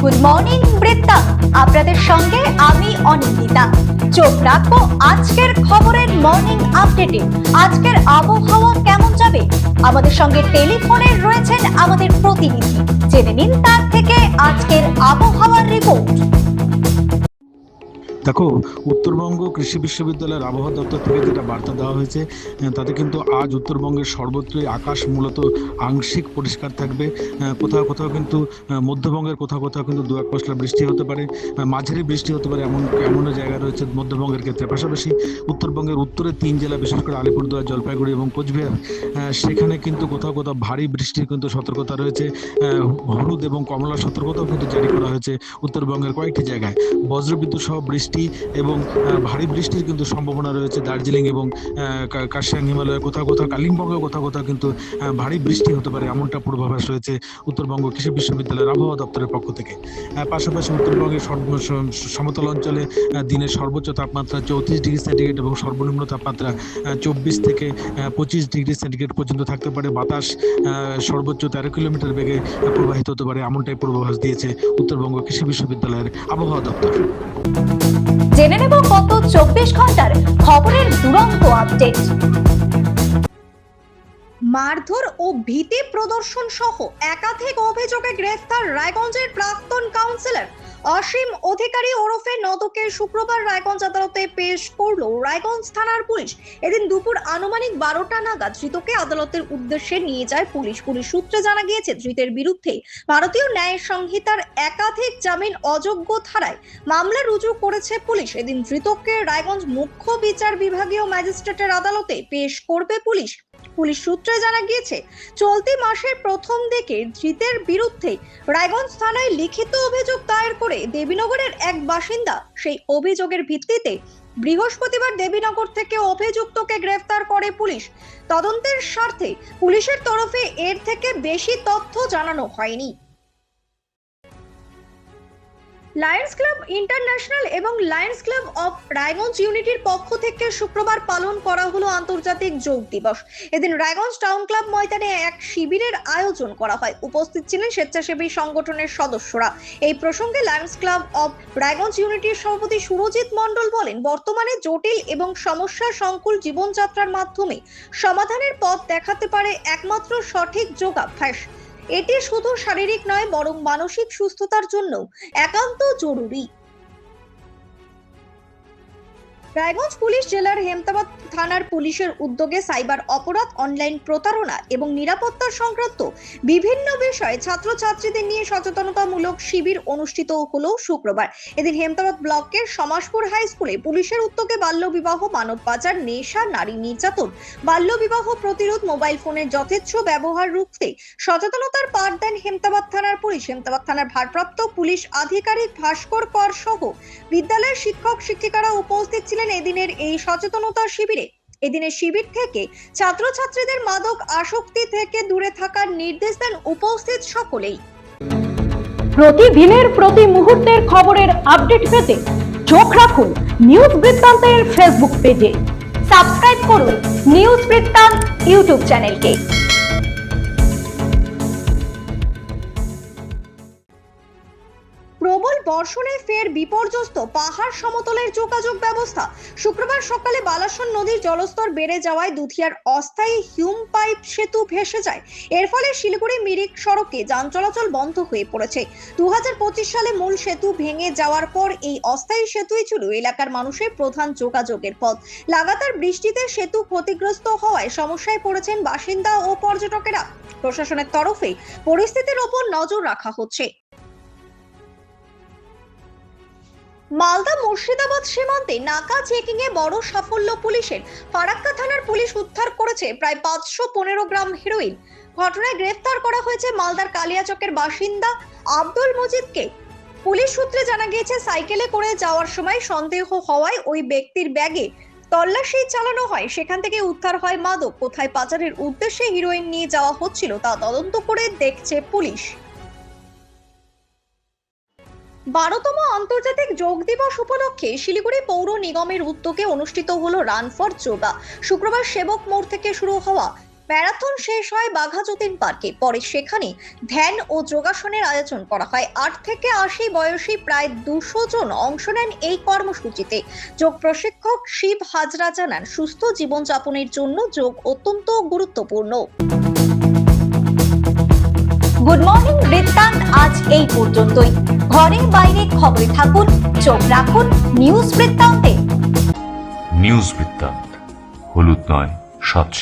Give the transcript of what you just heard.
Good morning বৃত্তা, আপনাদের সঙ্গে আমি অনিন্দিতা। চোখ রাখবো আজকের খবরের মর্নিং আপডেটে। আজকের আবহাওয়া কেমন যাবে, আমাদের সঙ্গে টেলিফোনে রয়েছেন আমাদের প্রতিনিধি। জেনে নিন তার থেকে আজকের আবহাওয়ার রিপোর্ট। দেখো, উত্তরবঙ্গ কৃষি বিশ্ববিদ্যালয়ের আবহাওয়া দপ্তর থেকে যেটা বার্তা দেওয়া হয়েছে, তাতে কিন্তু আজ উত্তরবঙ্গের সর্বত্রই আকাশ মূলত আংশিক পরিষ্কার থাকবে। কোথাও কোথাও কিন্তু মধ্যবঙ্গের কোথাও কোথাও কিন্তু দু এক পশলা বৃষ্টি হতে পারে, মাঝারি বৃষ্টি হতে পারে, এমনও জায়গা রয়েছে মধ্যবঙ্গের ক্ষেত্রে। পাশাপাশি উত্তরবঙ্গের উত্তরের 3 জেলা, বিশেষ করে আলিপুরদুয়ার, জলপাইগুড়ি এবং কোচবিহার, সেখানে কিন্তু কোথাও কোথাও ভারী বৃষ্টির কিন্তু সতর্কতা রয়েছে। হলুদ এবং কমলা সতর্কতাও কিন্তু জারি করা হয়েছে উত্তরবঙ্গের কয়েকটি জায়গায়। বজ্রবিদ্যুৎ সহ বৃষ্টি এবং ভারী বৃষ্টির কিন্তু সম্ভাবনা রয়েছে দার্জিলিং এবং কার্শিয়াং হিমালয়ে, কোথাও কোথাও কালিম্পংয়ে কোথাও কোথাও কিন্তু ভারী বৃষ্টি হতে পারে, এমনটা পূর্বাভাস রয়েছে উত্তরবঙ্গ কৃষি বিশ্ববিদ্যালয়ের আবহাওয়া দপ্তরের পক্ষ থেকে। পাশাপাশি উত্তরবঙ্গের সমতল অঞ্চলে দিনের সর্বোচ্চ তাপমাত্রা 34 ডিগ্রি সেন্টিগ্রেড এবং সর্বনিম্ন তাপমাত্রা 24 থেকে 25 ডিগ্রি সেন্টিগ্রেড পর্যন্ত থাকতে পারে। বাতাস সর্বোচ্চ 13 কিলোমিটার বেগে প্রবাহিত হতে পারে, এমনটাই পূর্বাভাস দিয়েছে উত্তরবঙ্গ কৃষি বিশ্ববিদ্যালয়ের আবহাওয়া দপ্তর। জেনে নেব গত 24 ঘন্টার খবরের দুরন্ত আপডেট। মারধর ও ভীতি প্রদর্শন সহ একাধিক অভিযোগে গ্রেফতার রায়গঞ্জের প্রাক্তন কাউন্সিলর অসীম অধিকারী ওরফে নদকে শুক্রবার রায়গঞ্জ আদালতে পেশ করলো রায়গঞ্জ থানার পুলিশ। এদিন দুপুর আনুমানিক 12টা নাগাদ ধৃতকে আদালতের উদ্দেশ্যে নিয়ে যায় পুলিশ। পুলিশ সূত্রে জানা গিয়েছে, ধৃতের বিরুদ্ধে ভারতীয় ন্যায় সংহিতার একাধিক জামিন অযোগ্য ধারায় মামলা রুজু করেছে পুলিশ। এদিন ধৃতকে রায়গঞ্জ মুখ্য বিচার বিভাগীয় ম্যাজিস্ট্রেটের আদালতে পেশ করবে পুলিশ। পুলিশ সূত্রে জানা গিয়েছে, চলতি মাসের প্রথম দিকে ধৃতের বিরুদ্ধে রায়গঞ্জ থানায় লিখিত অভিযোগ দায়ের করে দেবীনগরের এক বাসিন্দা। সেই অভিযোগের ভিত্তিতে বৃহস্পতিবার দেবীনগর থেকে অভিযুক্তকে গ্রেফতার করে পুলিশ। তদন্তের স্বার্থে পুলিশের তরফে এর থেকে বেশি তথ্য জানানো হয়নি। লায়ন্স ক্লাব ইন্টারন্যাশনাল এবং লায়ন্স ক্লাব অফ রায়গঞ্জ ইউনিটির পক্ষ থেকে শুক্রবার পালন করা হলো আন্তর্জাতিক যোগ দিবস। এদিন রায়গঞ্জ টাউন ক্লাব ময়দানে এক শিবিরের আয়োজন করা হয়। উপস্থিত ছিলেন স্বেচ্ছাসেবী সংগঠনের সদস্যরা। এই প্রসঙ্গে লায়ন্স ক্লাব অফ রায়গঞ্জ ইউনিটির সভাপতি সুরজিৎ মণ্ডল বলেন, বর্তমানে জটিল এবং সমস্যা সংকুল জীবনযাত্রার মাধ্যমে সমাধানের পথ দেখাতে পারে একমাত্র সঠিক যোগাভ্যাস। এটি শুধু শারীরিক নয়, বরং মানসিক সুস্থতার জন্য একান্ত জরুরি। রায়গঞ্জ পুলিশ জেলার হেমতাবাদ থানার পুলিশের উদ্যোগে সাইবার অপরাধ, অনলাইন প্রতারণা এবং নিরাপত্তা সংক্রান্ত বিভিন্ন বিষয়ে ছাত্রছাত্রীদের নিয়ে সচেতনতামূলক শিবির অনুষ্ঠিত হলো শুক্রবার। এদিন হেমতাবাদ ব্লকের সমাজপুর হাই স্কুলে পুলিশের উদ্যোগে বাল্যবিবাহ, মানব পাচার, নেশা, নারী নির্যাতন, বাল্যবিবাহ প্রতিরোধ, মোবাইল ফোনের যথেচ্ছ ব্যবহার রুখতে সচেতনতার পাঠ দেন হেমতাবাদ থানার পুলিশ। হেমতাবাদ থানার ভারপ্রাপ্ত পুলিশ আধিকারিক ভাস্কর কর সহ বিদ্যালয়ের শিক্ষক শিক্ষিকারা উপস্থিত ছিলেন এদিনের এই সচেতনতা শিবিরে। এদিনের শিবির থেকে ছাত্রছাত্রীদের মাদক আসক্তি থেকে দূরে থাকার নির্দেশ দেন উপস্থিত সকলেই। প্রতিদিনের প্রতি মুহূর্তের খবরের আপডেট পেতে চোখ রাখুন নিউজ বৃত্তান্তের ফেসবুক পেজে। সাবস্ক্রাইব করুন নিউজ বৃত্তান্ত ইউটিউব চ্যানেলকে। প্রবল বর্ষণে ফের বিপর্যস্ত পাহাড় সমতলের যোগাযোগ ব্যবস্থা। শুক্রবার সকালে বালাসন নদীর জলস্তর বেড়ে যাওয়ায় দুধিয়ার অস্থায়ী হিউম পাইপ সেতু ভেসে যায়। এর ফলে শিলিগুড়ি মিরিক সড়কে যান চলাচল বন্ধ হয়ে পড়েছে। 2025 সালে মূল সেতু ভেঙে যাওয়ার পর এই অস্থায়ী সেতুই ছিল এলাকার মানুষের প্রধান যোগাযোগের পথ। লাগাতার বৃষ্টিতে সেতু ক্ষতিগ্রস্ত হওয়ায় সমস্যায় পড়েছেন বাসিন্দা ও পর্যটকেরা। প্রশাসনের তরফে পরিস্থিতির ওপর নজর রাখা হচ্ছে। মালদা মুর্শিদাবাদ সীমান্তে নাকা চেকিং এ বড় সাফল্য পুলিশের। ফারাক্কা থানার পুলিশ উদ্ধার করেছে প্রায় 515 গ্রাম হেরোইন। ঘটনায় গ্রেফতার করা হয়েছে মালদার কালিয়াচকের বাসিন্দা আব্দুল মজিদকে। পুলিশ সূত্রে জানা গিয়েছে, সাইকেলে করে যাওয়ার সময় সন্দেহ হওয়ায় ওই ব্যক্তির ব্যাগে তল্লাশি চালানো হয়। সেখান থেকে উদ্ধার হয় মাদক। কোথায় পাচারের উদ্দেশ্যে হিরোইন নিয়ে যাওয়া হচ্ছিল তা তদন্ত করে দেখছে পুলিশ। 12তম আন্তর্জাতিক যোগ দিবস উপলক্ষে শিলিগুড়ি পৌর নিগমের উদ্যোগে অনুষ্ঠিত হলো রান ফর যোগা। শুক্রবার সেবক মোড় থেকে শুরু হওয়া ম্যারাথন শেষ হয় বাঘাযতীন পার্কে। পরে সেখানে ধ্যান ও যোগাসনের আয়োজন করা হয়। 8 থেকে 80 বয়সী প্রায় 200 জন অংশ নেন এই কর্মসূচিতে। যোগ প্রশিক্ষক শিব হাজরা জানান, সুস্থ জীবনযাপনের জন্য যোগ অত্যন্ত গুরুত্বপূর্ণ। গুড মর্নিং বৃত্তান্ত আজ এই পর্যন্তই। ঘরে বাইরে খবরে থাকুন, চোখ রাখুন নিউজ বৃত্তান্তে। নিউজ বৃত্তান্ত, হলুদ নয়, স্বচ্ছ।